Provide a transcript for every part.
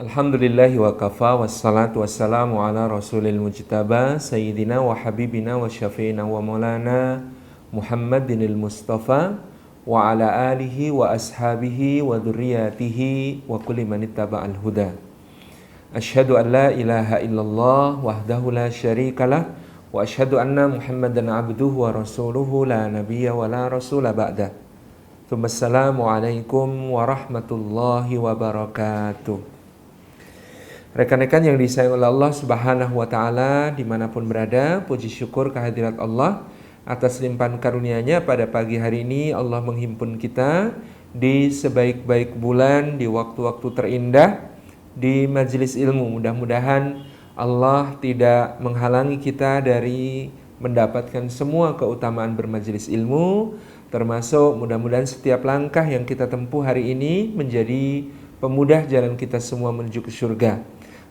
Alhamdulillahi wa kafa wassalatu wassalamu ala rasulil mujtaba sayyidina wa habibina wa syafi'ina wa maulana Muhammadinil Mustafa wa ala alihi wa ashabihi wa dhurriyatihi wa kulli man ittaba'al huda. Asyhadu an la ilaha illallah wahdahu la syarikalah wa asyhadu anna Muhammadan abduhu wa rasuluhu la nabiyya wa la rasula ba'da. Assalamu alaikum warahmatullahi wabarakatuh. Rekan-rekan yang disayang oleh Allah Subhanahu wa Ta'ala, dimanapun berada, puji syukur kehadirat Allah atas limpahan karunia-Nya. Pada pagi hari ini Allah menghimpun kita di sebaik-baik bulan, di waktu-waktu terindah, di majelis ilmu. Mudah-mudahan Allah tidak menghalangi kita dari mendapatkan semua keutamaan bermajelis ilmu, termasuk mudah-mudahan setiap langkah yang kita tempuh hari ini menjadi pemudah jalan kita semua menuju ke surga.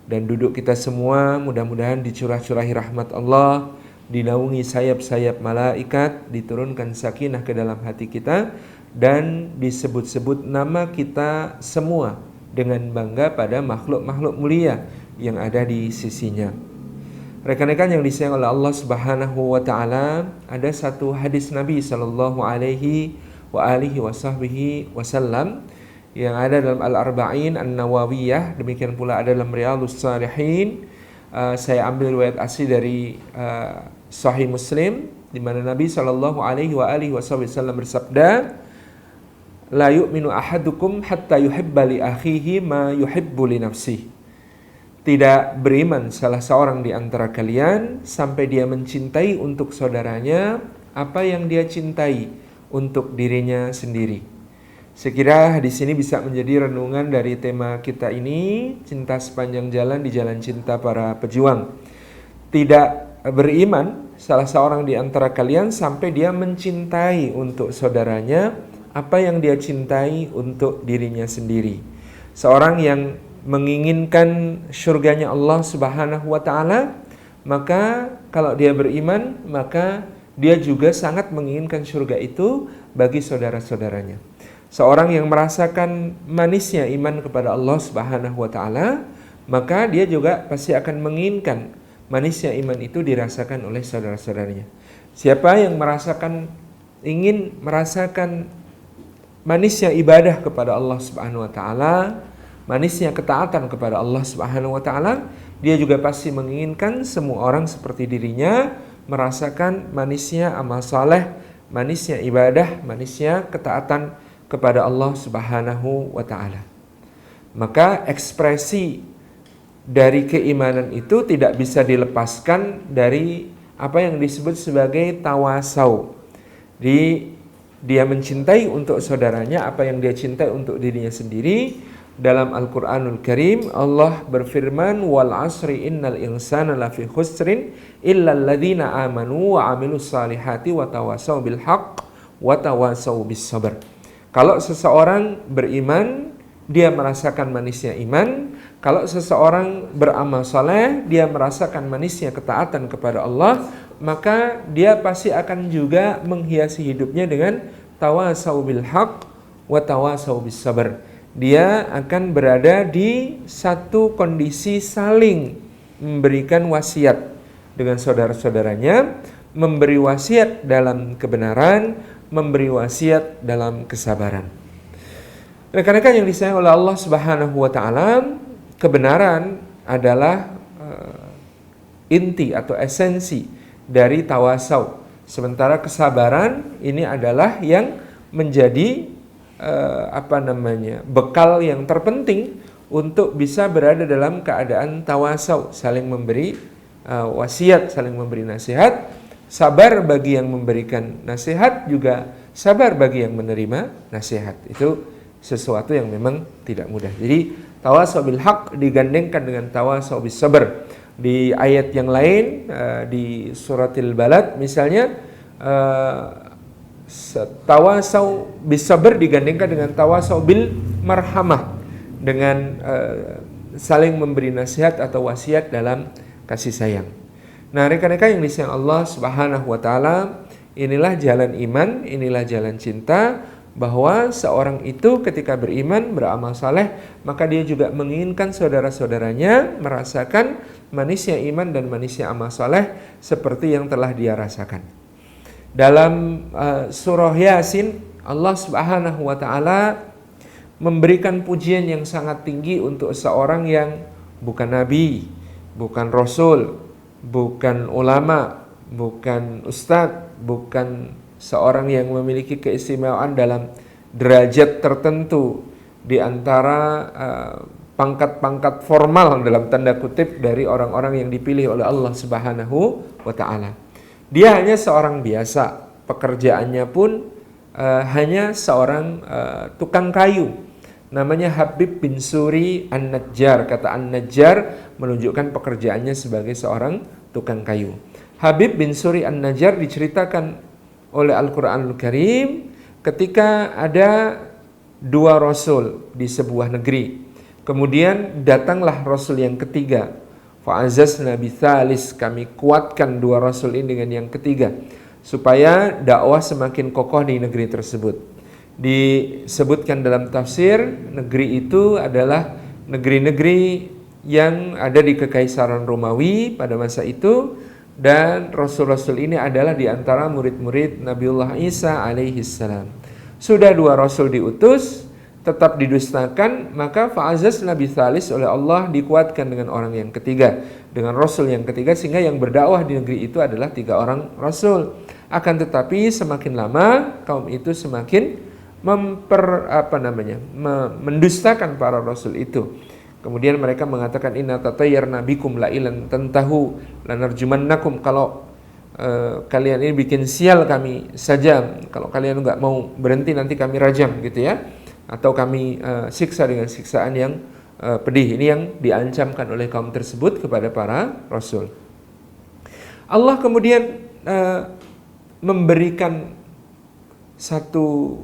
Dan duduk kita semua mudah-mudahan dicurah-curahi rahmat Allah, dinaungi sayap-sayap malaikat, diturunkan sakinah ke dalam hati kita, dan disebut-sebut nama kita semua dengan bangga pada makhluk-makhluk mulia yang ada di sisinya. Rekan-rekan yang disayang oleh Allah Subhanahu wa Ta'ala, ada satu hadis Nabi sallallahu alaihi wasallam yang ada dalam Al-Arba'in An-Nawawiyah, demikian pula ada dalam Riyadhus Shalihin. Saya ambil riwayat asli dari Sahih Muslim, di mana Nabi sallallahu alaihi wasallam bersabda, "La yu'minu ahadukum hatta yuhibba li akhihi ma yuhibbu li nafsihi." Tidak beriman salah seorang di antara kalian sampai dia mencintai untuk saudaranya apa yang dia cintai untuk dirinya sendiri. Sekira di sini bisa menjadi renungan dari tema kita ini, cinta sepanjang jalan di jalan cinta para pejuang. Tidak beriman salah seorang di antara kalian sampai dia mencintai untuk saudaranya apa yang dia cintai untuk dirinya sendiri. Seorang yang menginginkan surganya Allah Subhanahu wa Ta'ala, maka kalau dia beriman, maka dia juga sangat menginginkan surga itu bagi saudara-saudaranya. Seorang yang merasakan manisnya iman kepada Allah Subhanahu wa Ta'ala, maka dia juga pasti akan menginginkan manisnya iman itu dirasakan oleh saudara-saudaranya. Siapa yang ingin merasakan manisnya ibadah kepada Allah Subhanahu wa Ta'ala, manisnya ketaatan kepada Allah Subhanahu wa Ta'ala, dia juga pasti menginginkan semua orang seperti dirinya merasakan manisnya amal saleh, manisnya ibadah, manisnya ketaatan kepada Allah Subhanahu wa Ta'ala. Maka ekspresi dari keimanan itu tidak bisa dilepaskan dari apa yang disebut sebagai tawasau. Dia mencintai untuk saudaranya apa yang dia cintai untuk dirinya sendiri. Dalam Al-Quranul Karim Allah berfirman, wal asri innal insana lafi khusrin illa alladhina amanu wa amilus salihati wa tawasau bil haqq wa tawasau bis sabr. Kalau seseorang beriman, dia merasakan manisnya iman. Kalau seseorang beramal saleh, dia merasakan manisnya ketaatan kepada Allah, maka dia pasti akan juga menghiasi hidupnya dengan tawasau bil haqq wa tawasau bis sabr. Dia akan berada di satu kondisi saling memberikan wasiat dengan saudara-saudaranya, memberi wasiat dalam kebenaran, memberi wasiat dalam kesabaran. Rekan-rekan yang disayang oleh Allah Subhanahu wa Ta'ala, kebenaran adalah inti atau esensi dari tawasau. Sementara kesabaran ini adalah yang menjadi bekal yang terpenting untuk bisa berada dalam keadaan tawasau, saling memberi wasiat, saling memberi nasihat. Sabar bagi yang memberikan nasihat, juga sabar bagi yang menerima nasihat. Itu sesuatu yang memang tidak mudah. Jadi tawasau bil haq digandengkan dengan tawasau bis sabr. Di ayat yang lain, di suratil Balad misalnya, tawasau bis sabr digandengkan dengan tawasau bil marhamah, dengan saling memberi nasihat atau wasiat dalam kasih sayang. Nah, rekan-rekan yang disayang Allah Subhanahu wa Ta'ala, inilah jalan iman, inilah jalan cinta. bahwa seorang itu ketika beriman, beramal saleh, maka dia juga menginginkan saudara-saudaranya merasakan manisnya iman dan manisnya amal saleh seperti yang telah dia rasakan. Dalam surah Yasin, Allah Subhanahu wa taala memberikan pujian yang sangat tinggi untuk seorang yang bukan nabi, bukan rasul, bukan ulama, bukan ustadz, bukan seorang yang memiliki keistimewaan dalam derajat tertentu di antara pangkat-pangkat formal dalam tanda kutip dari orang-orang yang dipilih oleh Allah Subhanahu wa taala. Dia hanya seorang biasa, pekerjaannya pun hanya seorang tukang kayu. Namanya Habib bin Suri An-Najjar. Kata An-Najjar menunjukkan pekerjaannya sebagai seorang tukang kayu. Habib bin Suri An-Najjar diceritakan oleh Al-Quranul Karim ketika ada dua rasul di sebuah negeri. Kemudian datanglah rasul yang ketiga. Fa'azazna bithalis, kami kuatkan dua rasul ini dengan yang ketiga supaya dakwah semakin kokoh di negeri tersebut. Disebutkan dalam tafsir, negeri itu adalah negeri-negeri yang ada di Kekaisaran Romawi pada masa itu, dan rasul-rasul ini adalah di antara murid-murid Nabiullah Isa alaihi salam. Sudah dua rasul diutus, tetap didustakan, maka fa'azazna bithalis, oleh Allah dikuatkan dengan orang yang ketiga, dengan rasul yang ketiga, sehingga yang berdakwah di negeri itu adalah 3 orang rasul. Akan tetapi semakin lama kaum itu semakin mendustakan para rasul itu. Kemudian mereka mengatakan inna tatayyarna bikum la ilan tantahu lanarjumannakum, kalau kalian ini bikin sial kami saja, kalau kalian enggak mau berhenti nanti kami rajam gitu ya, atau kami siksa dengan siksaan yang pedih. Ini yang diancamkan oleh kaum tersebut kepada para rasul. Allah kemudian memberikan satu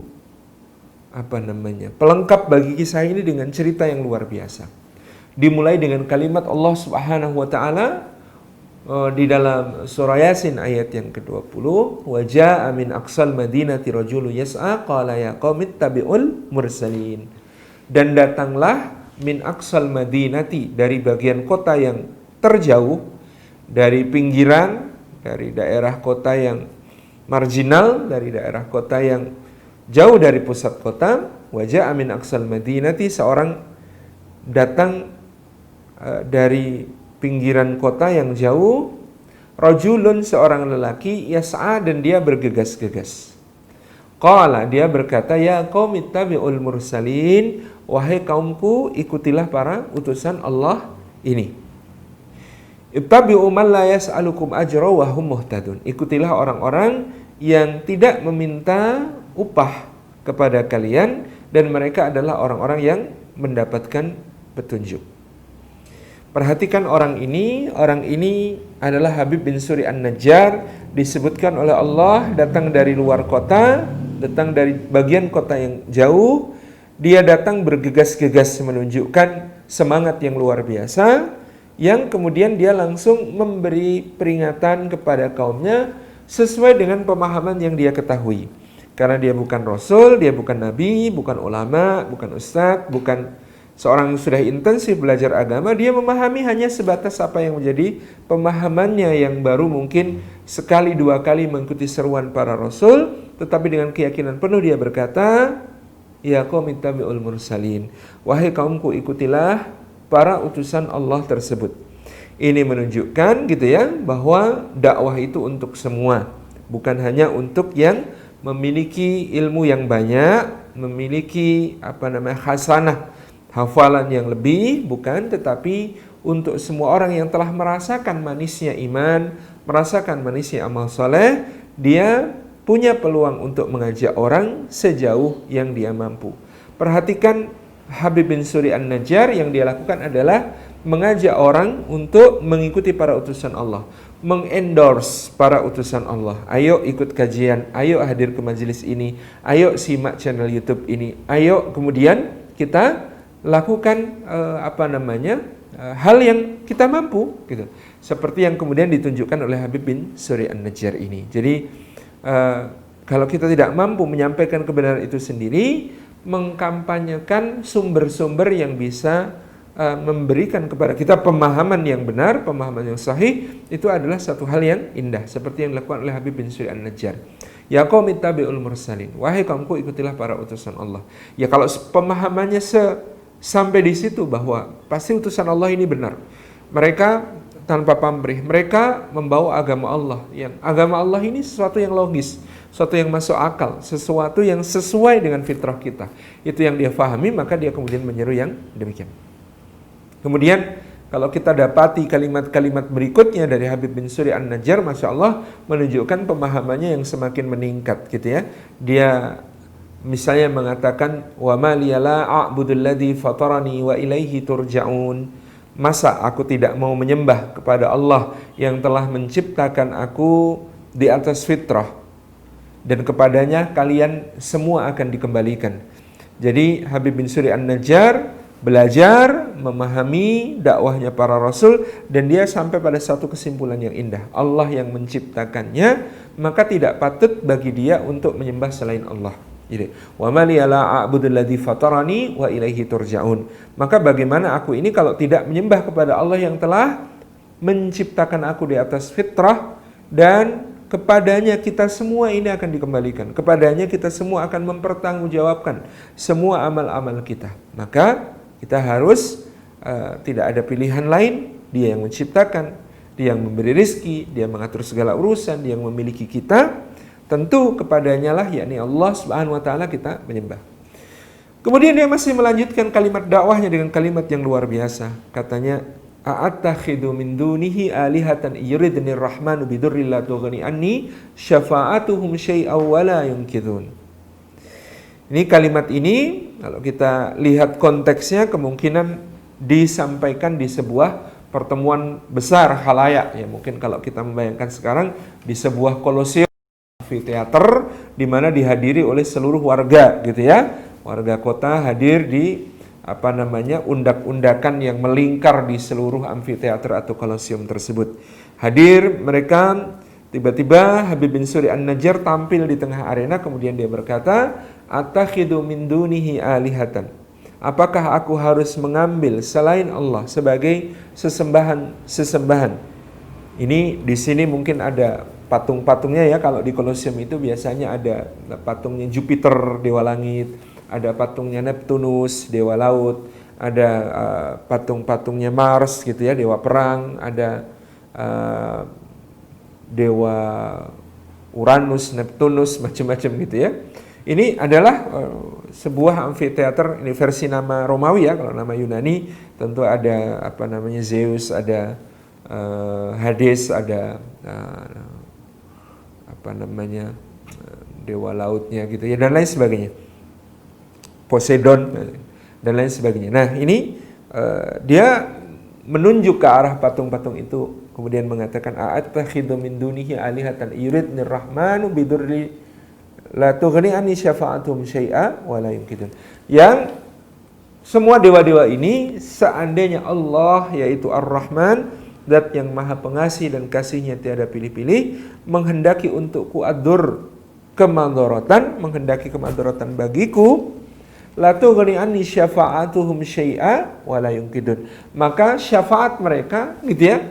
pelengkap bagi kisah ini dengan cerita yang luar biasa. Dimulai dengan kalimat Allah Subhanahu wa taala di dalam surah Yasin ayat yang ke-20, wa jaa'a min aqsal madinati rajulun yas'a qala ya qaumi ittabi'ul mursalin. Dan datanglah min aqsal madinati, dari bagian kota yang terjauh, dari pinggiran, dari daerah kota yang marginal, dari daerah kota yang jauh dari pusat kota. Wajah amin aqsal madinati, seorang datang dari pinggiran kota yang jauh. Rajulun, seorang lelaki, yas'a, dan dia bergegas-gegas. Qala, dia berkata, ya qaumi ittabi'ul mursalin, wahai kaumku ikutilah para utusan Allah ini. Ittabi'u man la yas'alukum ajra wa hum muhtadun, ikutilah orang-orang yang tidak meminta upah kepada kalian dan mereka adalah orang-orang yang mendapatkan petunjuk. Perhatikan orang ini adalah Habib bin Suri An-Najjar, disebutkan oleh Allah datang dari luar kota, datang dari bagian kota yang jauh. Dia datang bergegas-gegas menunjukkan semangat yang luar biasa, yang kemudian dia langsung memberi peringatan kepada kaumnya sesuai dengan pemahaman yang dia ketahui. Karena dia bukan rasul, dia bukan nabi, bukan ulama, bukan ustadz, bukan seorang yang sudah intensif belajar agama. Dia memahami hanya sebatas apa yang menjadi pemahamannya yang baru, mungkin sekali dua kali mengikuti seruan para rasul, tetapi dengan keyakinan penuh dia berkata, ya qaumi ittabi'ul mursalin, wahai kaumku ikutilah para utusan Allah tersebut. Ini menunjukkan gitu ya, bahwa dakwah itu untuk semua, bukan hanya untuk yang memiliki ilmu yang banyak, memiliki hasanah, hafalan yang lebih, bukan, tetapi untuk semua orang yang telah merasakan manisnya iman, merasakan manisnya amal soleh, dia punya peluang untuk mengajak orang sejauh yang dia mampu. Perhatikan Habib bin Suri An-Najjar, yang dia lakukan adalah mengajak orang untuk mengikuti para utusan Allah, mengendorse para utusan Allah. Ayo ikut kajian, ayo hadir ke majelis ini, ayo simak channel YouTube ini, ayo kemudian kita lakukan hal yang kita mampu gitu. Seperti yang kemudian ditunjukkan oleh Habib bin Suri An-Najjar ini. Jadi Kalau kita tidak mampu menyampaikan kebenaran itu sendiri, mengkampanyekan sumber-sumber yang bisa memberikan kepada kita pemahaman yang benar, pemahaman yang sahih, itu adalah satu hal yang indah, seperti yang dilakukan oleh Habib bin Suri An-Najjar. Ya qaumi ittabi'ul mursalin, wahai kaumku ikutilah para utusan Allah. Ya kalau pemahamannya sampai di situ bahwa pasti utusan Allah ini benar, mereka tanpa pamrih, mereka membawa agama Allah, yang agama Allah ini sesuatu yang logis, sesuatu yang masuk akal, sesuatu yang sesuai dengan fitrah kita. Itu yang dia fahami, maka dia kemudian menyeru yang demikian. Kemudian kalau kita dapati kalimat-kalimat berikutnya dari Habib bin Suri An-Najjar, Masya Allah, menunjukkan pemahamannya yang semakin meningkat gitu ya. Dia misalnya mengatakan, wa ma liyala a'budul ladzi fatarani wa ilaihi turja'un. Masa aku tidak mau menyembah kepada Allah yang telah menciptakan aku di atas fitrah, dan kepadanya kalian semua akan dikembalikan. Jadi Habib bin Suri An-Najjar belajar memahami dakwahnya para rasul, dan dia sampai pada satu kesimpulan yang indah. Allah yang menciptakannya, maka tidak patut bagi dia untuk menyembah selain Allah. Jadi, wa ma liya la a'budul ladzi fatarani wa ilaihi turja'un. Maka bagaimana aku ini kalau tidak menyembah kepada Allah yang telah menciptakan aku di atas fitrah, dan kepadanya kita semua ini akan dikembalikan. Kepadanya kita semua akan mempertanggungjawabkan semua amal-amal kita. Maka kita harus tidak ada pilihan lain. Dia yang menciptakan, dia yang memberi rizki, dia mengatur segala urusan, dia yang memiliki kita. Tentu kepadanya lah, yakni Allah Subhanahu wa ta'ala, kita menyembah. Kemudian dia masih melanjutkan kalimat dakwahnya dengan kalimat yang luar biasa. Katanya, a'attakhidu min dunihi alihatan yuridni rahmanu bidurri la tughni anni syafa'atuhum syai'aw wa la yunkidun. Ini kalimat ini kalau kita lihat konteksnya kemungkinan disampaikan di sebuah pertemuan besar khalayak ya, mungkin kalau kita membayangkan sekarang di sebuah kolosium amfiteater di mana dihadiri oleh seluruh warga gitu ya. Warga kota hadir di undak-undakan yang melingkar di seluruh amfiteater atau kolosium tersebut. Hadir mereka, tiba-tiba Habib bin Suri An-Najjar tampil di tengah arena, kemudian dia berkata, "Attakhidu min dunihi alihatan." Apakah aku harus mengambil selain Allah sebagai sesembahan? Ini di sini mungkin ada patung-patungnya ya. Kalau di kolosium itu biasanya ada patungnya Jupiter, dewa langit, ada patungnya Neptunus, dewa laut, ada patung-patungnya Mars gitu ya, dewa perang, ada dewa Uranus, Neptunus, macam-macam gitu ya. Ini adalah sebuah amfiteater, ini versi nama Romawi ya. Kalau nama Yunani tentu ada Zeus, ada Hades, ada dewa lautnya gitu ya, dan lain sebagainya. Poseidon dan lain sebagainya. Nah, ini dia menunjuk ke arah patung-patung itu, kemudian mengatakan a'attakhidu min dunihi alihatan yuridni rahmanu bidurri la tughni anni syafa'atuhum syai'a wa la yunkidun. Yang semua dewa-dewa ini seandainya Allah yaitu Ar-Rahman, Zat yang Maha Pengasih dan kasihnya tiada pilih-pilih, menghendaki untukku adur kemadharatan, menghendaki kemadharatan bagiku, la tughni anni syafa'atuhum syai'a wa la yunkidun. Maka syafaat mereka gitu ya,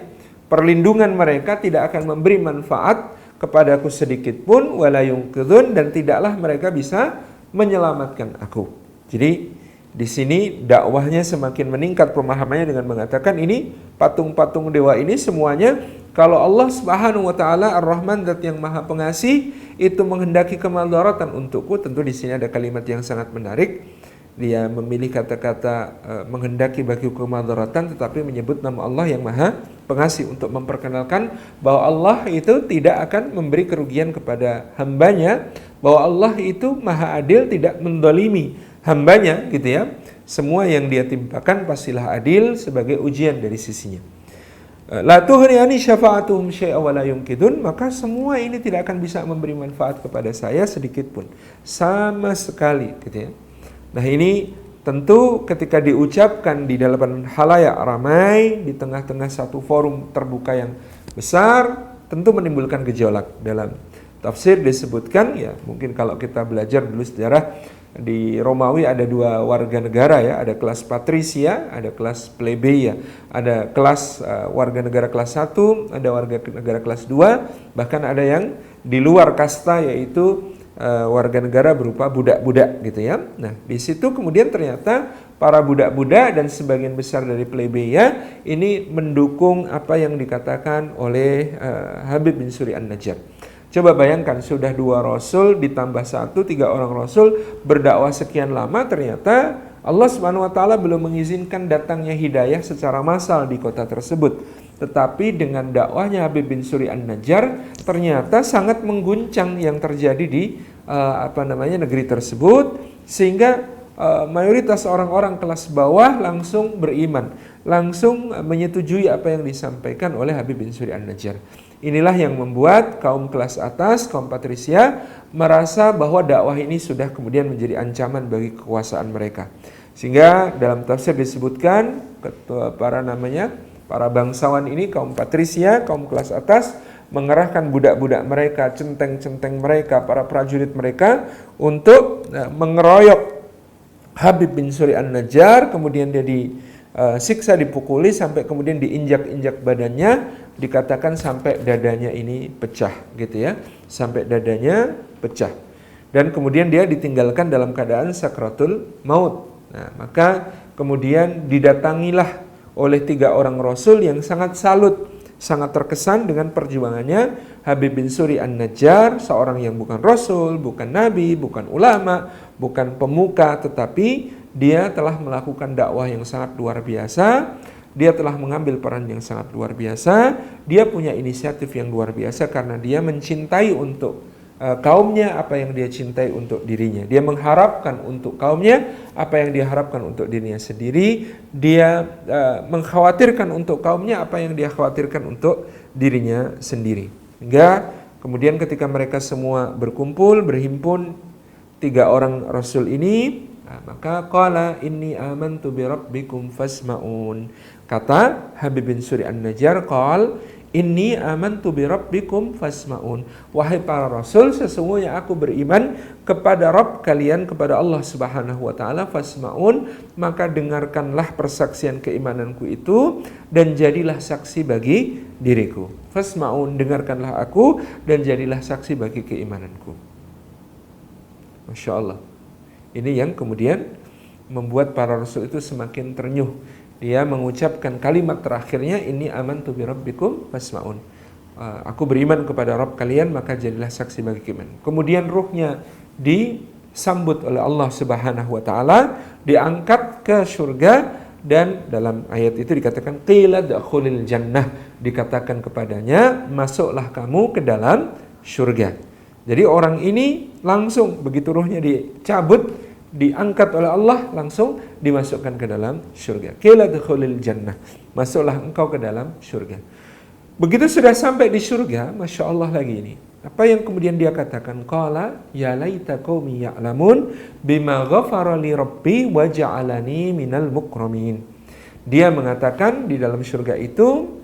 perlindungan mereka tidak akan memberi manfaat kepadaku sedikit pun, wala yunkidun, dan tidaklah mereka bisa menyelamatkan aku. Jadi di sini dakwahnya semakin meningkat pemahamannya dengan mengatakan ini patung-patung dewa ini semuanya kalau Allah Subhanahu wa taala Ar-Rahman, Zat yang Maha Pengasih, itu menghendaki kemadharatan untukku. Tentu di sini ada kalimat yang sangat menarik. Dia memilih kata-kata menghendaki bagiku kemadharatan, tetapi menyebut nama Allah yang Maha Pengasih untuk memperkenalkan bahwa Allah itu tidak akan memberi kerugian kepada hambanya, bahwa Allah itu Maha Adil, tidak mendolimi hambanya gitu ya. Semua yang dia timpakan pastilah adil sebagai ujian dari sisinya. La tughni anni syafa'atuhum syai'a wa la yunkidun. Maka semua ini tidak akan bisa memberi manfaat kepada saya sedikit pun, sama sekali gitu ya. Nah, ini tentu ketika diucapkan di dalam halayak ramai di tengah-tengah satu forum terbuka yang besar, tentu menimbulkan gejolak dalam tafsir disebutkan, ya mungkin kalau kita belajar dulu sejarah, di Romawi ada dua warga negara ya, ada kelas patrisia, ada kelas plebeia, ada kelas warga negara kelas 1, ada warga negara kelas 2, bahkan ada yang di luar kasta yaitu warga negara berupa budak-budak gitu ya. Nah, di situ kemudian ternyata para budak-budak dan sebagian besar dari plebeia ini mendukung apa yang dikatakan oleh Habib bin Suri An-Najjar. Coba bayangkan, sudah 2 rasul ditambah 1, 3 orang rasul berdakwah sekian lama, ternyata Allah Subhanahu wa taala belum mengizinkan datangnya hidayah secara massal di kota tersebut. Tetapi dengan dakwahnya Habib bin Suri An-Najjar ternyata sangat mengguncang yang terjadi di negeri tersebut, sehingga mayoritas orang-orang kelas bawah langsung beriman, langsung menyetujui apa yang disampaikan oleh Habib bin Suri An-Najjar. Inilah yang membuat kaum kelas atas, kaum patrisia merasa bahwa dakwah ini sudah kemudian menjadi ancaman bagi kekuasaan mereka. Sehingga dalam tafsir disebutkan para bangsawan ini, kaum patrisia, kaum kelas atas, mengerahkan budak-budak mereka, centeng-centeng mereka, para prajurit mereka untuk mengeroyok Habib bin Suri An-Najjar, kemudian dia disiksa, dipukuli sampai kemudian diinjak-injak badannya, dikatakan sampai dadanya ini pecah gitu ya, sampai dadanya pecah, dan kemudian dia ditinggalkan dalam keadaan sakratul maut. Nah, maka kemudian didatangilah oleh 3 orang rasul yang sangat salut, sangat terkesan dengan perjuangannya Habib bin Suri An-Najjar, seorang yang bukan rasul, bukan nabi, bukan ulama, bukan pemuka, tetapi dia telah melakukan dakwah yang sangat luar biasa. Dia telah mengambil peran yang sangat luar biasa. Dia punya inisiatif yang luar biasa karena dia mencintai untuk kaumnya apa yang dia cintai untuk dirinya. Dia mengharapkan untuk kaumnya apa yang dia harapkan untuk dirinya sendiri. Dia mengkhawatirkan untuk kaumnya apa yang dia khawatirkan untuk dirinya sendiri. Hingga kemudian ketika mereka semua berkumpul, berhimpun, 3 orang rasul ini, maka qala inni amantu bi rabbikum fasma'un. Kata Habib bin Suri An-Najjar, qal inni amantu bi rabbikum fasma'un. Wahai para rasul, sesungguhnya aku beriman kepada Rabb kalian, kepada Allah Subhanahu wa taala, fasma'un, maka dengarkanlah persaksian keimananku itu dan jadilah saksi bagi diriku. Fasma'un, dengarkanlah aku dan jadilah saksi bagi keimananku. Masya Allah. Ini yang kemudian membuat para rasul itu semakin ternyuh. Dia mengucapkan kalimat terakhirnya, ini amantu bi rabbikum fasma'un. Aku beriman kepada Rabb kalian, maka jadilah saksi bagi keimanan. Kemudian ruhnya disambut oleh Allah Subhanahu wa taala, diangkat ke surga, dan dalam ayat itu dikatakan qila dakhulil jannah, dikatakan kepadanya masuklah kamu ke dalam surga. Jadi orang ini langsung begitu ruhnya dicabut, diangkat oleh Allah, langsung dimasukkan ke dalam surga. Qila dukhulil jannah, masuklah engkau ke dalam surga. Begitu sudah sampai di surga, Masya Allah lagi ini, apa yang kemudian dia katakan? Qala ya laita qaumi ya'lamun bima ghafara li rabbi wa ja'alani minal mukramin. Dia mengatakan di dalam surga itu,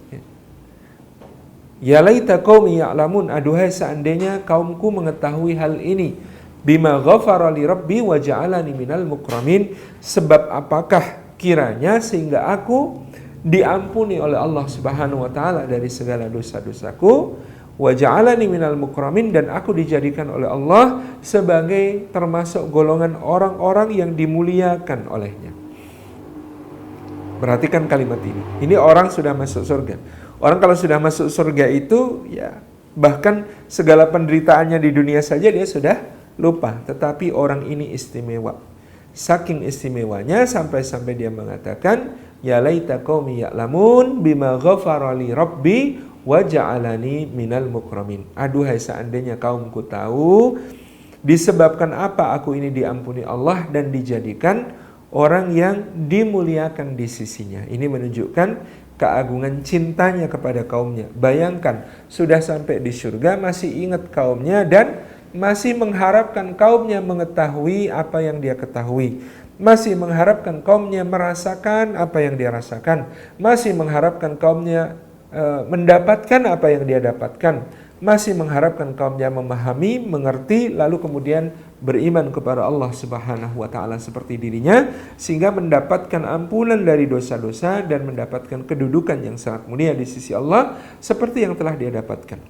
ya laita qaumi ya'lamun, aduhai seandainya kaumku mengetahui hal ini, bima ghafara li rabbi wa ja'alani minal mukramin, sebab apakah kiranya sehingga aku diampuni oleh Allah Subhanahu wa taala dari segala dosa-dosaku, wa ja'alani minal mukramin, dan aku dijadikan oleh Allah sebagai termasuk golongan orang-orang yang dimuliakan olehnya. Perhatikan kalimat ini. Ini orang sudah masuk surga. Orang kalau sudah masuk surga itu, ya bahkan segala penderitaannya di dunia saja dia sudah lupa. Tetapi orang ini istimewa. Saking istimewanya sampai-sampai dia mengatakan, ya laita qaumi ya'lamun bima ghafara li rabbi wa ja'alani minal mukramin. Aduhai seandainya kaumku tahu disebabkan apa aku ini diampuni Allah dan dijadikan orang yang dimuliakan di sisinya. Ini menunjukkan keagungan cintanya kepada kaumnya. Bayangkan, sudah sampai di surga masih ingat kaumnya dan masih mengharapkan kaumnya mengetahui apa yang dia ketahui. Masih mengharapkan kaumnya merasakan apa yang dia rasakan. Masih mengharapkan kaumnya mendapatkan apa yang dia dapatkan. masih mengharapkan kaumnya memahami, mengerti, lalu kemudian beriman kepada Allah Subhanahu wa taala seperti dirinya, sehingga mendapatkan ampunan dari dosa-dosa dan mendapatkan kedudukan yang sangat mulia di sisi Allah seperti yang telah dia dapatkan.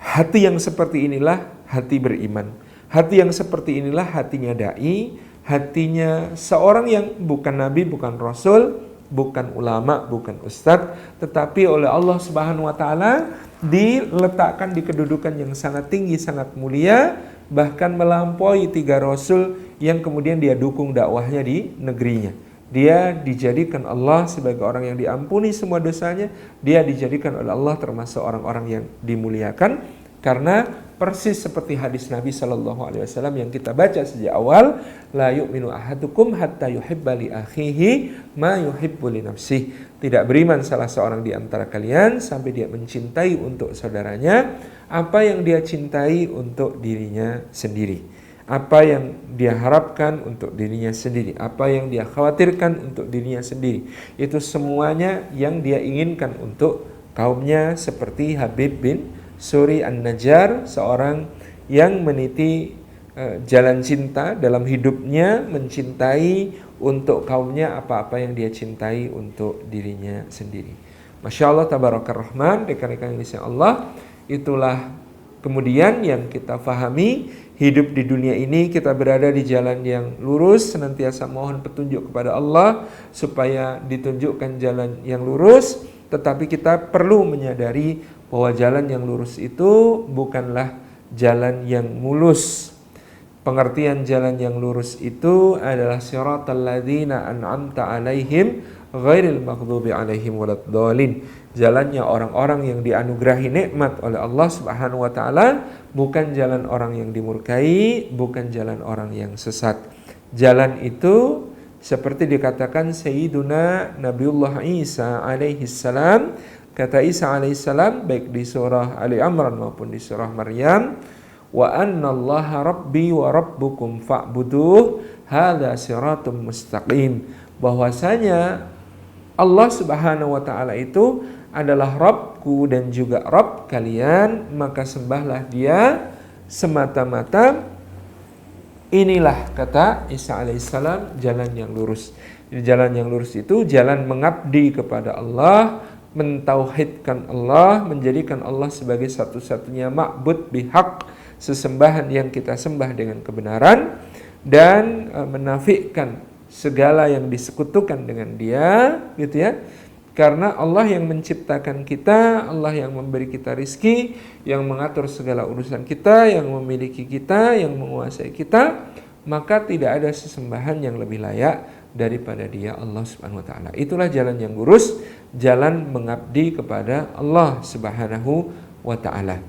Hati yang seperti inilah hati beriman. Hati yang seperti inilah hatinya dai, hatinya seorang yang bukan nabi, bukan rasul, bukan ulama, bukan ustadz, tetapi oleh Allah Subhanahu wa taala diletakkan di kedudukan yang sangat tinggi, sangat mulia, bahkan melampaui 3 rasul yang kemudian dia dukung dakwahnya di negerinya. Dia dijadikan Allah sebagai orang yang diampuni semua dosanya, dia dijadikan oleh Allah termasuk orang-orang yang dimuliakan, karena persis seperti hadis Nabi Shallallahu Alaihi Wasallam yang kita baca sejak awal, la yu'minu ahadukum hatta yuhibba li akhihi ma yuhibbu li nafsihi. Tidak beriman salah seorang di antara kalian sampai dia mencintai untuk saudaranya apa yang dia cintai untuk dirinya sendiri, apa yang dia harapkan untuk dirinya sendiri, apa yang dia khawatirkan untuk dirinya sendiri. Itu semuanya yang dia inginkan untuk kaumnya, seperti Habib bin Suri An-Najjar, seorang yang meniti jalan cinta dalam hidupnya, mencintai untuk kaumnya apa-apa yang dia cintai untuk dirinya sendiri. Masya Allah, tabarakar rahman, rekan-rekan yang disayang Allah, itulah kemudian yang kita fahami, hidup di dunia ini kita berada di jalan yang lurus, senantiasa mohon petunjuk kepada Allah supaya ditunjukkan jalan yang lurus, tetapi kita perlu menyadari bahwa jalan yang lurus itu bukanlah jalan yang mulus. Pengertian jalan yang lurus itu adalah siratal ladzina an'amta alaihim ghairil maghdubi alaihim waladdallin. Jalannya orang-orang yang dianugerahi nikmat oleh Allah Subhanahu wa taala, bukan jalan orang yang dimurkai, bukan jalan orang yang sesat. Jalan itu seperti dikatakan Sayyiduna Nabiullah Isa alaihi salam. Kata Isa alaihissalam baik di surah Ali Imran maupun di surah Maryam, wa annallaha rabbi wa rabbukum fa'buduh hadza siratum mustaqim, bahwasanya Allah Subhanahu wa taala itu adalah Rabbku dan juga Rabb kalian, maka sembahlah Dia semata-mata. Inilah kata Isa alaihissalam jalan yang lurus. Jadi jalan yang lurus itu jalan mengabdi kepada Allah, mentauhidkan Allah, menjadikan Allah sebagai satu-satunya ma'bud bihaq, sesembahan yang kita sembah dengan kebenaran, dan menafikan segala yang disekutukan dengan Dia, gitu ya. Karena Allah yang menciptakan kita, Allah yang memberi kita rizki, yang mengatur segala urusan kita, yang memiliki kita, yang menguasai kita, maka tidak ada sesembahan yang lebih layak daripada Dia, Allah Subhanahu wa taala. Itulah jalan yang lurus, jalan mengabdi kepada Allah Subhanahu wa taala.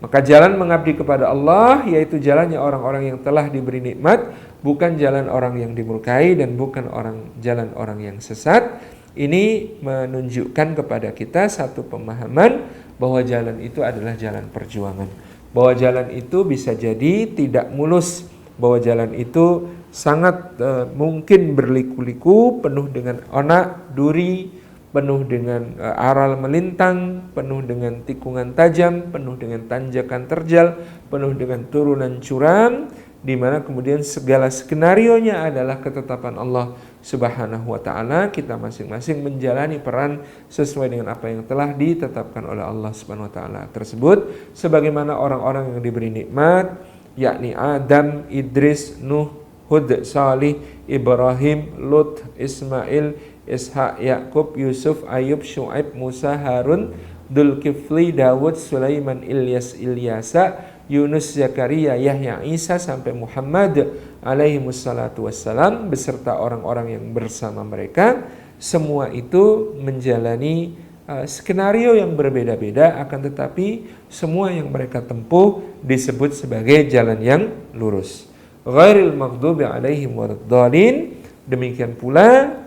Maka jalan mengabdi kepada Allah yaitu jalannya orang-orang yang telah diberi nikmat, bukan jalan orang yang dimurkai dan bukan jalan orang yang sesat. Ini menunjukkan kepada kita satu pemahaman bahwa jalan itu adalah jalan perjuangan, bahwa jalan itu bisa jadi tidak mulus, bahwa jalan itu sangat mungkin berliku-liku, penuh dengan onak, duri, penuh dengan aral melintang, penuh dengan tikungan tajam, penuh dengan tanjakan terjal, penuh dengan turunan curam, di mana kemudian segala skenarionya adalah ketetapan Allah Subhanahu wa taala. Kita masing-masing menjalani peran sesuai dengan apa yang telah ditetapkan oleh Allah Subhanahu wa taala tersebut, sebagaimana orang-orang yang diberi nikmat, yakni Adam, Idris, Nuh, Hud, Salih, Ibrahim, Lut, Ismail, Ishak, Yakub, Yusuf, Ayub, Syuaib, Musa, Harun, Dzulkifli, Dawud, Sulaiman, Ilyasa, Yunus, Zakaria, Yahya, Isa sampai Muhammad alaihi wassalatu wassalam beserta orang-orang yang bersama mereka. Semua itu menjalani skenario yang berbeda-beda, akan tetapi semua yang mereka tempuh disebut sebagai jalan yang lurus. Ghairil maghdubi alaihim waladdallin. Demikian pula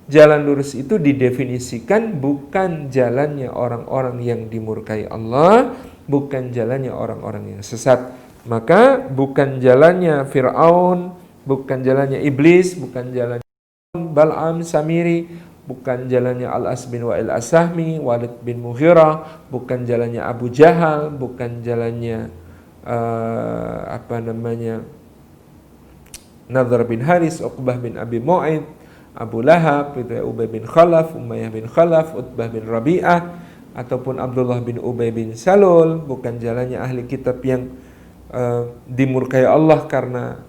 jalan lurus itu didefinisikan bukan jalannya orang-orang yang dimurkai Allah, bukan jalannya orang-orang yang sesat. Maka bukan jalannya Fir'aun, bukan jalannya Iblis, bukan jalannya Bal'am, Samiri, bukan jalannya Al-As bin Wa'il As-Sahmi, Walid bin Mughirah, bukan jalannya Abu Jahal, bukan jalannya Nadhr bin Haris, Uqbah bin Abi Mu'aid, Abu Lahab, Ubay bin Khalaf, Umayyah bin Khalaf, Utbah bin Rabi'ah, ataupun Abdullah bin Ubay bin Salul, bukan jalannya ahli kitab yang dimurkai Allah karena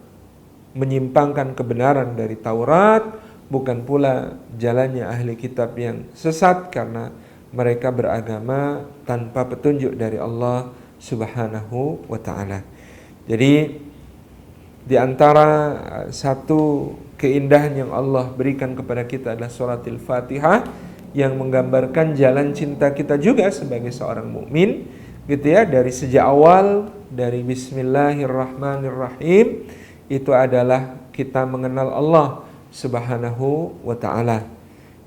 menyimpangkan kebenaran dari Taurat, bukan pula jalannya ahli kitab yang sesat karena mereka beragama tanpa petunjuk dari Allah Subhanahu wa ta'ala. Jadi di antara satu keindahan yang Allah berikan kepada kita adalah suratul Fatihah yang menggambarkan jalan cinta kita juga sebagai seorang mukmin, gitu ya, dari sejak awal, dari Bismillahirrahmanirrahim, itu adalah kita mengenal Allah Subhanahu wa ta'ala.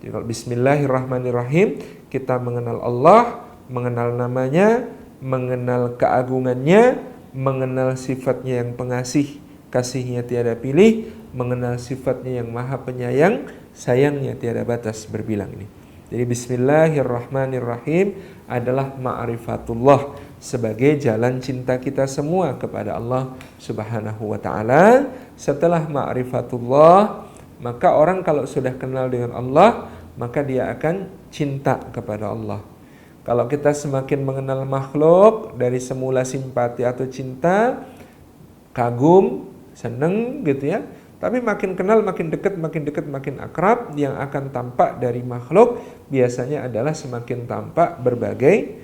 Jadi kalau Bismillahirrahmanirrahim, kita mengenal Allah, mengenal namanya, mengenal keagungannya, mengenal sifatnya yang pengasih, kasihnya tiada pilih, mengenal sifatnya yang maha penyayang, sayangnya tiada batas berbilang ini. Jadi Bismillahirrahmanirrahim adalah ma'rifatullah sebagai jalan cinta kita semua kepada Allah Subhanahu wa ta'ala. Setelah ma'rifatullah, maka orang kalau sudah kenal dengan Allah, maka dia akan cinta kepada Allah. Kalau kita semakin mengenal makhluk, dari semula simpati atau cinta, kagum, seneng gitu ya, tapi makin kenal, makin dekat, makin akrab, yang akan tampak dari makhluk biasanya adalah semakin tampak berbagai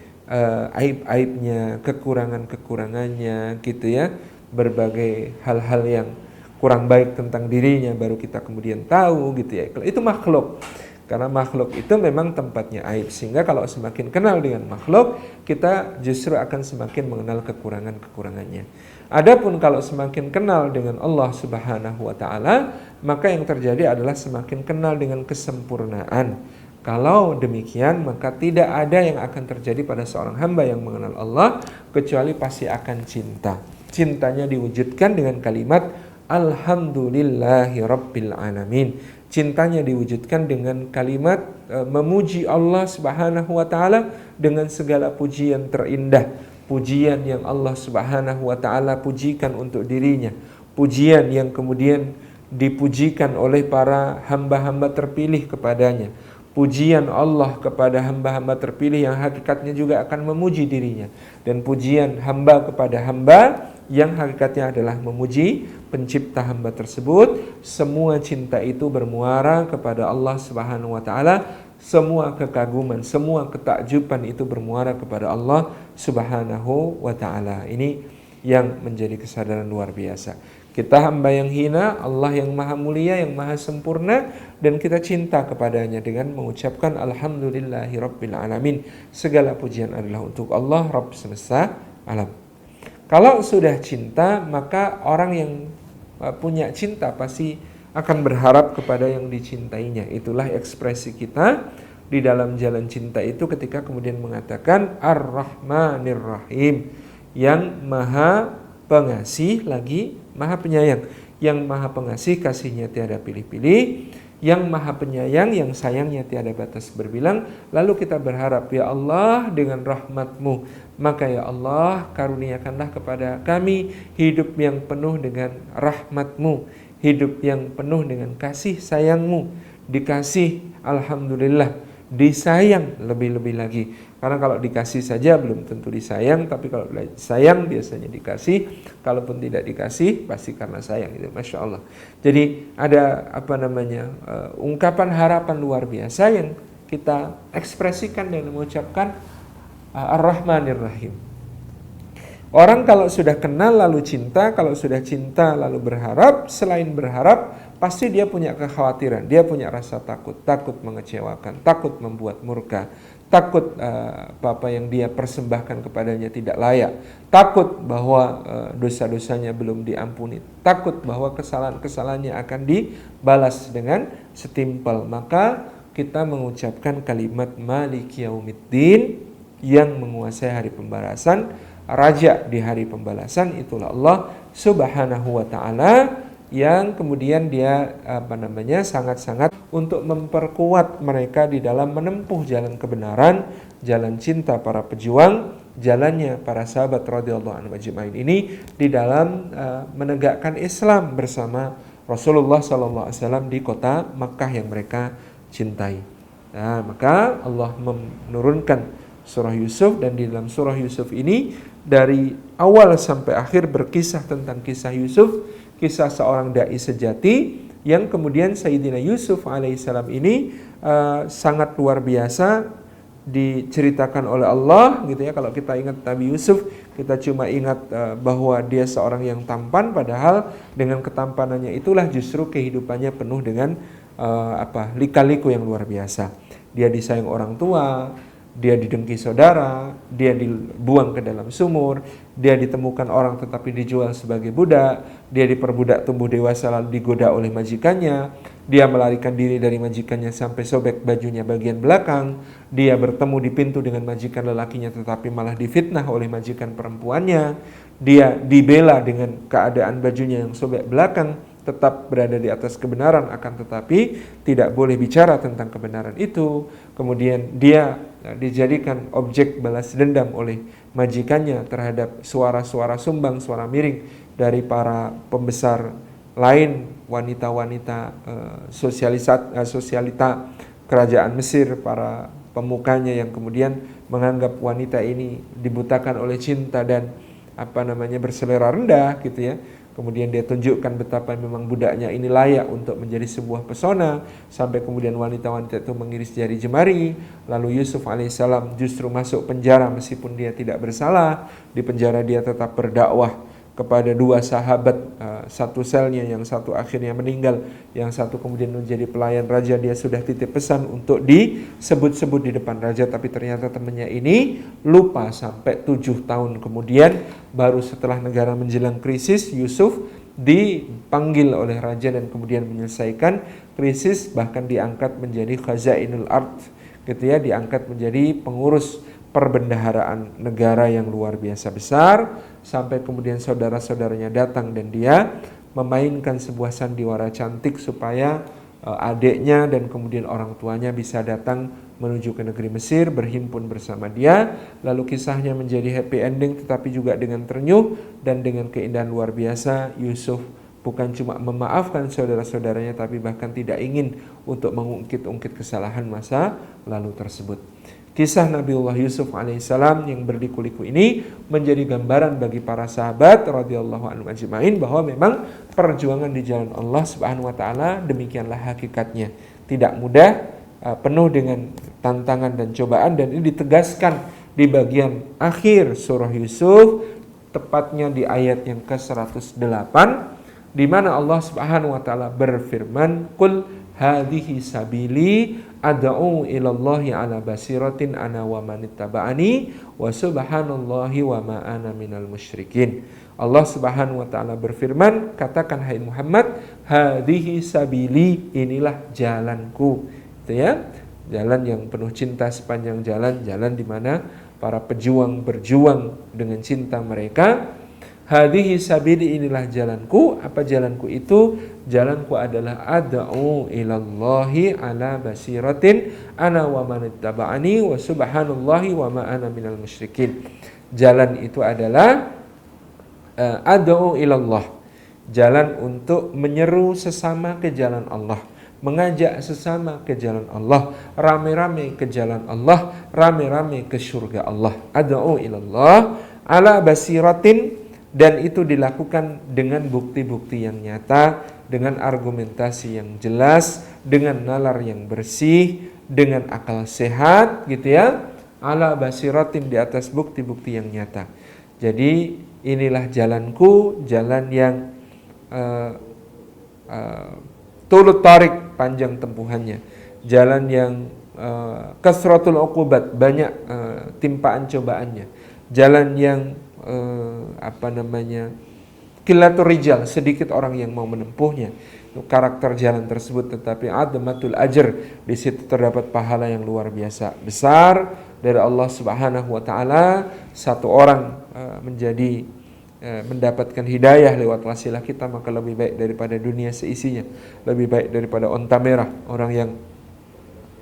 aib-aibnya, kekurangan-kekurangannya gitu ya, berbagai hal-hal yang kurang baik tentang dirinya baru kita kemudian tahu gitu ya. Itu makhluk. Karena makhluk itu memang tempatnya aib, sehingga kalau semakin kenal dengan makhluk, kita justru akan semakin mengenal kekurangan-kekurangannya. Adapun kalau semakin kenal dengan Allah Subhanahu wa ta'ala, maka yang terjadi adalah semakin kenal dengan kesempurnaan. Kalau demikian, maka tidak ada yang akan terjadi pada seorang hamba yang mengenal Allah kecuali pasti akan cinta. Cintanya diwujudkan dengan kalimat Alhamdulillahi Rabbil Alamin. Cintanya diwujudkan dengan kalimat memuji Allah Subhanahu wa ta'ala dengan segala pujian terindah, pujian yang Allah Subhanahu wa ta'ala pujikan untuk dirinya, pujian yang kemudian dipujikan oleh para hamba-hamba terpilih kepadanya, pujian Allah kepada hamba-hamba terpilih yang hakikatnya juga akan memuji dirinya, dan pujian hamba kepada hamba yang hakikatnya adalah memuji pencipta hamba tersebut. Semua cinta itu bermuara kepada Allah Subhanahu wa ta'ala. Semua kekaguman, semua ketakjuban itu bermuara kepada Allah Subhanahu wa ta'ala. Ini yang menjadi kesadaran luar biasa. Kita hamba yang hina, Allah yang maha mulia, yang maha sempurna, dan kita cinta kepadanya dengan mengucapkan Alhamdulillahi Rabbil Alamin. Segala pujian adalah untuk Allah, Rabb semesta alam. Kalau sudah cinta, maka orang yang punya cinta pasti akan berharap kepada yang dicintainya. Itulah ekspresi kita di dalam jalan cinta itu ketika kemudian mengatakan Ar-Rahmanir Rahim, yang maha pengasih lagi maha penyayang. Yang maha pengasih, kasihnya tiada pilih-pilih, yang maha penyayang, yang sayangnya tiada batas berbilang. Lalu kita berharap, ya Allah, dengan rahmat-Mu, maka ya Allah, karuniakanlah kepada kami hidup yang penuh dengan rahmat-Mu, hidup yang penuh dengan kasih sayang-Mu, dikasih alhamdulillah, disayang lebih-lebih lagi. Karena kalau dikasih saja belum tentu disayang, tapi kalau sayang biasanya dikasih, kalaupun tidak dikasih pasti karena sayang. Itu Masya Allah. Jadi ada ungkapan harapan luar biasa yang kita ekspresikan dengan mengucapkan Ar-Rahmanir Rahim. Orang kalau sudah kenal lalu cinta, kalau sudah cinta lalu berharap, selain berharap pasti dia punya kekhawatiran, dia punya rasa takut, takut mengecewakan, takut membuat murka, takut apa yang dia persembahkan kepadanya tidak layak, takut bahwa dosa-dosanya belum diampuni, takut bahwa kesalahan-kesalahannya akan dibalas dengan setimpal. Maka kita mengucapkan kalimat Maliki Yaumiddin, yang menguasai hari pembalasan, raja di hari pembalasan, itulah Allah Subhanahu wa ta'ala, yang kemudian dia sangat-sangat untuk memperkuat mereka di dalam menempuh jalan kebenaran, jalan cinta para pejuang, jalannya para sahabat radhiyallahu anhum ajma'in ini di dalam menegakkan Islam bersama Rasulullah sallallahu alaihi wasallam di kota Makkah yang mereka cintai. Nah, maka Allah menurunkan surah Yusuf, dan di dalam surah Yusuf ini dari awal sampai akhir berkisah tentang kisah Yusuf, kisah seorang dai sejati yang kemudian Sayyidina Yusuf alaihissalam ini sangat luar biasa diceritakan oleh Allah gitu ya. Kalau kita ingat Nabi Yusuf, kita cuma ingat bahwa dia seorang yang tampan, padahal dengan ketampanannya itulah justru kehidupannya penuh dengan lika-liku yang luar biasa. Dia disayang orang tua, dia didengki saudara, dia dibuang ke dalam sumur, dia ditemukan orang tetapi dijual sebagai budak, dia diperbudak tumbuh dewasa lalu digoda oleh majikannya, dia melarikan diri dari majikannya sampai sobek bajunya bagian belakang, dia bertemu di pintu dengan majikan lelakinya tetapi malah difitnah oleh majikan perempuannya, dia dibela dengan keadaan bajunya yang sobek belakang, tetap berada di atas kebenaran akan tetapi tidak boleh bicara tentang kebenaran itu. Kemudian dia dijadikan objek balas dendam oleh majikannya terhadap suara-suara sumbang, suara miring dari para pembesar lain, wanita-wanita sosialita kerajaan Mesir, para pemukanya yang kemudian menganggap wanita ini dibutakan oleh cinta dan berselera rendah gitu ya. Kemudian dia tunjukkan betapa memang budaknya ini layak untuk menjadi sebuah pesona, sampai kemudian wanita-wanita itu mengiris jari jemari. Lalu Yusuf alaihissalam justru masuk penjara meskipun dia tidak bersalah. Di penjara dia tetap berdakwah kepada dua sahabat, satu selnya, yang satu akhirnya meninggal, yang satu kemudian menjadi pelayan raja. Dia sudah titip pesan untuk disebut-sebut di depan raja, tapi ternyata temannya ini lupa sampai 7 tahun kemudian, baru setelah negara menjelang krisis, Yusuf dipanggil oleh raja dan kemudian menyelesaikan krisis, bahkan diangkat menjadi khazainul ard gitu ya, diangkat menjadi pengurus perbendaharaan negara yang luar biasa besar, sampai kemudian saudara-saudaranya datang dan dia memainkan sebuah sandiwara cantik supaya adiknya dan kemudian orang tuanya bisa datang menuju ke negeri Mesir, berhimpun bersama dia. Lalu kisahnya menjadi happy ending tetapi juga dengan ternyuh dan dengan keindahan luar biasa. Yusuf bukan cuma memaafkan saudara-saudaranya tapi bahkan tidak ingin untuk mengungkit-ungkit kesalahan masa lalu tersebut. Kisah Nabiullah Yusuf alaihissalam yang berliku-liku ini menjadi gambaran bagi para sahabat radhiyallahu anhum ajma'in bahwa memang perjuangan di jalan Allah Subhanahu wa taala demikianlah hakikatnya. Tidak mudah, penuh dengan tantangan dan cobaan, dan ini ditegaskan di bagian akhir surah Yusuf, tepatnya di ayat yang ke-108, di mana Allah Subhanahu wa taala berfirman, "Qul hadhihi sabili ad'u ilallahi ala basiratin ana wa manittaba'ani wa subhanallahi wa ma ana minal musyrikin." Allah Subhanahu wa taala berfirman, katakan hai Muhammad, hadhihi sabili, inilah jalanku. Itu ya, jalan yang penuh cinta sepanjang jalan, jalan di mana para pejuang berjuang dengan cinta mereka. Hadhihi sabili, inilah jalanku. Apa jalanku itu? Jalanku adalah ad'u ilallahi ala basiratin ana wa manittaba'ani wa subhanallahi wa ma ana minal musyrikin. Jalan itu adalah ad'u ilallah, jalan untuk menyeru sesama ke jalan Allah, mengajak sesama ke jalan Allah, rame-rame ke jalan Allah, rame-rame ke surga Allah. Ad'u ilallah ala basiratin, dan itu dilakukan dengan bukti-bukti yang nyata, dengan argumentasi yang jelas, dengan nalar yang bersih, dengan akal sehat gitu ya. Ala basiratin, di atas bukti-bukti yang nyata. Jadi inilah jalanku, jalan yang tulut tarik, panjang tempuhannya, jalan yang kasratul uqubat, banyak timpaan cobaannya, jalan yang qillatur rijal, sedikit orang yang mau menempuhnya. Itu karakter jalan tersebut, tetapi admatul ajr, di situ terdapat pahala yang luar biasa besar dari Allah Subhanahu wa taala. Satu orang menjadi mendapatkan hidayah lewat wasilah kita, maka lebih baik daripada dunia seisinya, lebih baik daripada onta merah, orang yang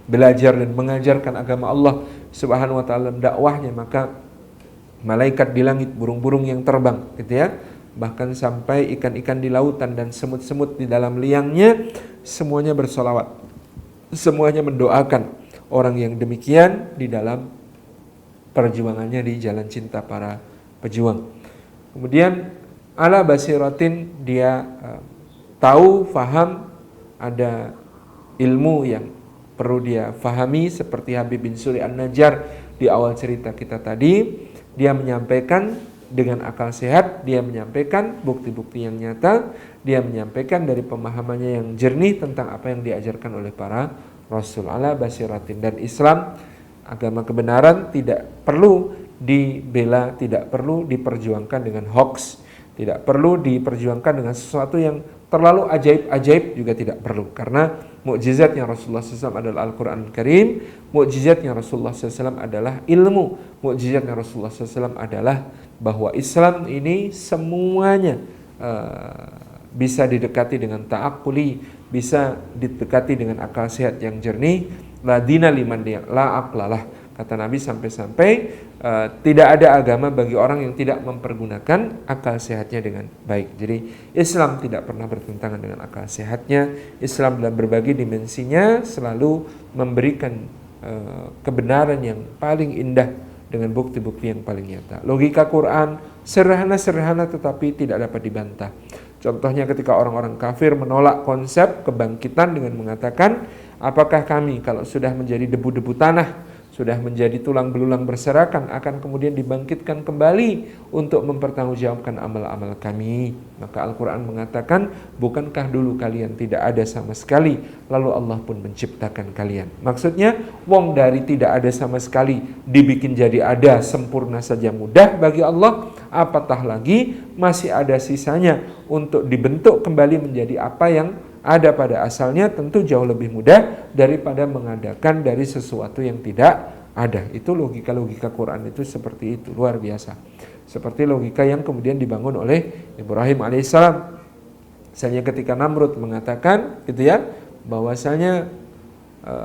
belajar dan mengajarkan agama Allah Subhanahu wa taala dakwahnya, maka malaikat di langit, burung-burung yang terbang gitu ya, bahkan sampai ikan-ikan di lautan dan semut-semut di dalam liangnya, semuanya bersolawat, semuanya mendoakan orang yang demikian di dalam perjuangannya di jalan cinta para pejuang. Kemudian ala basiratin, dia tahu, faham, ada ilmu yang perlu dia fahami, seperti Habib bin Suri An-Najjar di awal cerita kita tadi. Dia menyampaikan dengan akal sehat, dia menyampaikan bukti-bukti yang nyata, dia menyampaikan dari pemahamannya yang jernih tentang apa yang diajarkan oleh para Rasul. Ala basiratin. Dan Islam, agama kebenaran, tidak perlu dibela, tidak perlu diperjuangkan dengan hoax, tidak perlu diperjuangkan dengan sesuatu yang terlalu ajaib-ajaib, juga tidak perlu. Karena mukjizatnya Rasulullah SAW adalah Al-Quran Karim, mukjizatnya Rasulullah SAW adalah ilmu, mukjizatnya Rasulullah SAW adalah bahwa Islam ini semuanya bisa didekati dengan ta'akuli, bisa didekati dengan akal sehat yang jernih. La dina liman la aqlalah, kata Nabi, sampai-sampai tidak ada agama bagi orang yang tidak mempergunakan akal sehatnya dengan baik. Jadi Islam tidak pernah bertentangan dengan akal sehatnya. Islam dalam berbagai dimensinya selalu memberikan kebenaran yang paling indah dengan bukti-bukti yang paling nyata. Logika Quran sederhana-sederhana tetapi tidak dapat dibantah. Contohnya ketika orang-orang kafir menolak konsep kebangkitan dengan mengatakan, apakah kami kalau sudah menjadi debu-debu tanah, sudah menjadi tulang belulang berserakan, akan kemudian dibangkitkan kembali untuk mempertanggungjawabkan amal-amal kami? Maka Al-Quran mengatakan, bukankah dulu kalian tidak ada sama sekali, lalu Allah pun menciptakan kalian. Maksudnya, wong dari tidak ada sama sekali dibikin jadi ada, sempurna saja mudah bagi Allah, apatah lagi masih ada sisanya untuk dibentuk kembali menjadi apa yang ada pada asalnya, tentu jauh lebih mudah daripada mengadakan dari sesuatu yang tidak ada. Itu logika-logika Quran itu seperti itu, luar biasa. Seperti logika yang kemudian dibangun oleh Ibrahim alaihissalam. Misalnya ketika Namrud mengatakan gitu ya, bahwasanya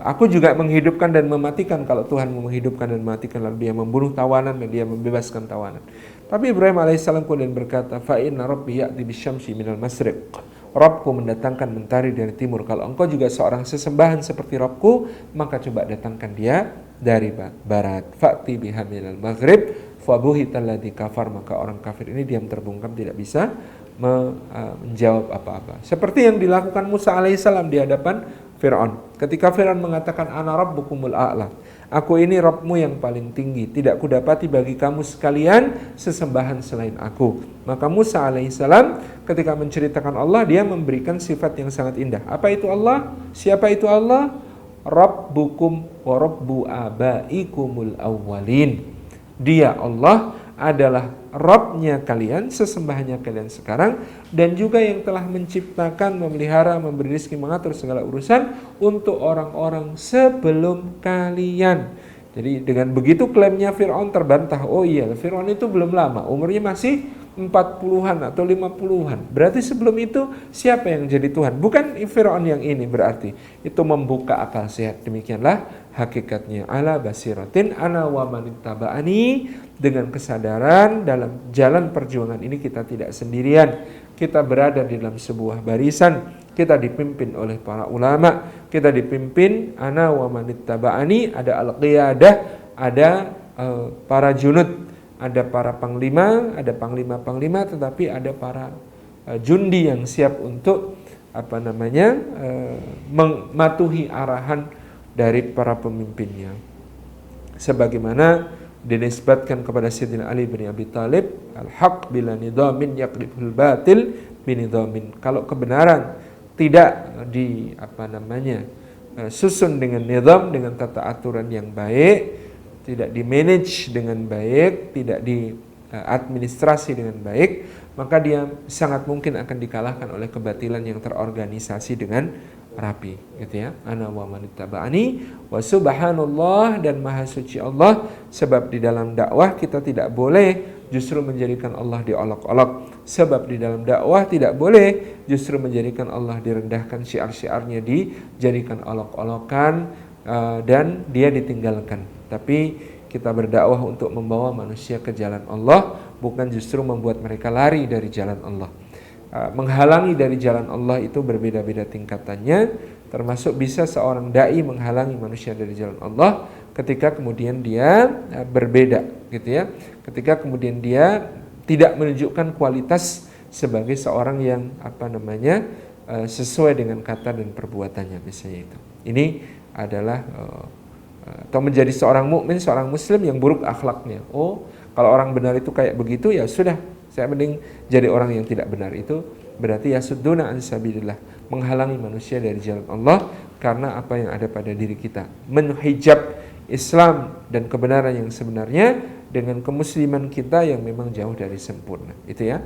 aku juga menghidupkan dan mematikan, kalau Tuhan menghidupkan dan mematikan, lalu dia membunuh tawanan dan dia membebaskan tawanan. Tapi Ibrahim alaihissalam kemudian berkata, fa inna rabbi ya'ti bisyamsi minal masriq. Rabbku mendatangkan mentari dari timur. Kalau engkau juga seorang sesembahan seperti Rabbku, maka coba datangkan dia dari barat. Fa'ti biha minal maghrib fabuhital ladzi kafar. Maka orang kafir ini diam terbungkam, tidak bisa menjawab apa-apa. Seperti yang dilakukan Musa alaihissalam di hadapan Fir'aun. Ketika Fir'aun mengatakan, ana rabbukumul a'la, aku ini Rabbmu yang paling tinggi, tidak kudapati bagi kamu sekalian sesembahan selain aku. Maka Musa alaihissalam ketika menceritakan Allah, dia memberikan sifat yang sangat indah. Apa itu Allah? Siapa itu Allah? Rabbukum wa rabbu abaikumul awwalin. Dia Allah adalah Rabbnya kalian, sesembahannya kalian sekarang, dan juga yang telah menciptakan, memelihara, memberi rezeki, mengatur segala urusan untuk orang-orang sebelum kalian. Jadi dengan begitu klaimnya Fir'aun terbantah. Oh iya, Fir'aun itu belum lama, umurnya masih 40-an atau 50-an. Berarti sebelum itu siapa yang jadi Tuhan? Bukan Fir'aun yang ini, berarti itu membuka akal sehat. Demikianlah hakikatnya. Ala basiratin ana wa manittaba'ani. Dengan kesadaran dalam jalan perjuangan ini kita tidak sendirian. Kita berada di dalam sebuah barisan. Kita dipimpin oleh para ulama. Kita dipimpin ana wa manittaba'ani. Ada al-qiyadah, ada para junud, ada para panglima, ada panglima-panglima, tetapi ada para jundi yang siap untuk mematuhi arahan dari para pemimpinnya. Sebagaimana dinisbatkan kepada Sayyidina Ali bin Abi Thalib, al-haq bila nidhamin yaqlibul batil binidhamin. Kalau kebenaran tidak susun dengan nizam, dengan tata aturan yang baik, tidak di-manage dengan baik, tidak diadministrasi dengan baik, maka dia sangat mungkin akan dikalahkan oleh kebatilan yang terorganisasi dengan rapi, gitu ya. Ana wa manittaba'ani wa subhanallah, dan maha suci Allah. Sebab di dalam dakwah kita tidak boleh justru menjadikan Allah diolok-olok. Sebab di dalam dakwah tidak boleh justru menjadikan Allah direndahkan, syiar-syiarnya dijadikan olok-olokan dan dia ditinggalkan. Tapi kita berdakwah untuk membawa manusia ke jalan Allah, bukan justru membuat mereka lari dari jalan Allah. Menghalangi dari jalan Allah itu berbeda-beda tingkatannya, termasuk bisa seorang dai menghalangi manusia dari jalan Allah ketika kemudian dia berbeda gitu ya. Ketika kemudian dia tidak menunjukkan kualitas sebagai seorang yang sesuai dengan kata dan perbuatannya misalnya itu. Ini adalah atau menjadi seorang mukmin, seorang muslim yang buruk akhlaknya. Oh, kalau orang benar itu kayak begitu ya sudah, saya mending jadi orang yang tidak benar. Itu berarti yasudduna an sabilillah, menghalangi manusia dari jalan Allah karena apa yang ada pada diri kita, menhijab Islam dan kebenaran yang sebenarnya dengan kemusliman kita yang memang jauh dari sempurna. Itu ya.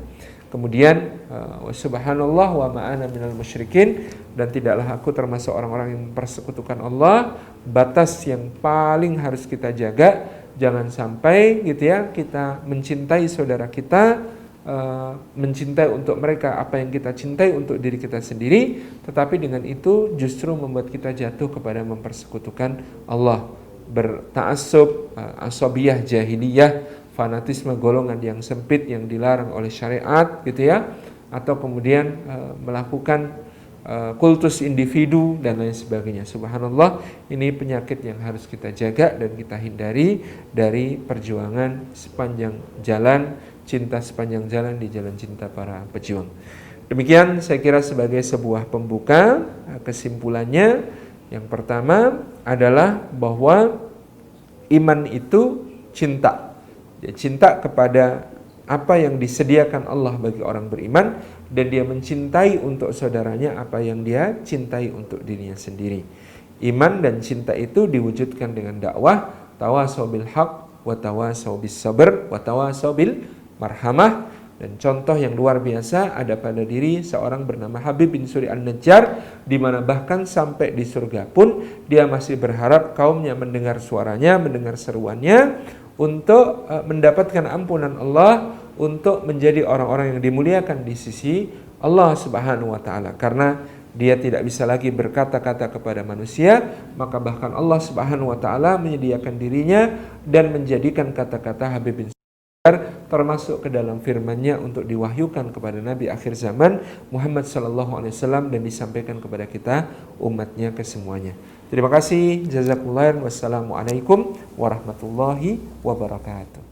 Kemudian subhanallah wa ma'ana minal musyrikin, dan tidaklah aku termasuk orang-orang yang mempersekutukan Allah. Batas yang paling harus kita jaga, jangan sampai gitu ya kita mencintai saudara kita, mencintai untuk mereka apa yang kita cintai untuk diri kita sendiri, tetapi dengan itu justru membuat kita jatuh kepada mempersekutukan Allah, berta'assub, asabiyah jahiliyah, fanatisme golongan yang sempit yang dilarang oleh syariat gitu ya, atau kemudian melakukan kultus individu dan lain sebagainya. Subhanallah, ini penyakit yang harus kita jaga dan kita hindari dari perjuangan sepanjang jalan, cinta sepanjang jalan di jalan cinta para pejuang. Demikian saya kira sebagai sebuah pembuka. Kesimpulannya yang pertama adalah bahwa iman itu cinta. Dia cinta kepada apa yang disediakan Allah bagi orang beriman, dan dia mencintai untuk saudaranya apa yang dia cintai untuk dirinya sendiri. Iman dan cinta itu diwujudkan dengan dakwah, tawasau bil haq wa tawasau bis sabr wa tawasau bil marhamah. Dan contoh yang luar biasa ada pada diri seorang bernama Habib bin Suri An-Najjar, di mana bahkan sampai di surga pun dia masih berharap kaumnya mendengar suaranya, mendengar seruannya untuk mendapatkan ampunan Allah, untuk menjadi orang-orang yang dimuliakan di sisi Allah Subhanahu wa taala. Karena dia tidak bisa lagi berkata-kata kepada manusia, maka bahkan Allah Subhanahu wa taala menyediakan dirinya dan menjadikan kata-kata Habib bin termasuk ke dalam firman-Nya untuk diwahyukan kepada Nabi akhir zaman Muhammad sallallahu alaihi wasallam dan disampaikan kepada kita umatnya kesemuanya. Terima kasih, jazakumullah, wassalamualaikum warahmatullahi wabarakatuh.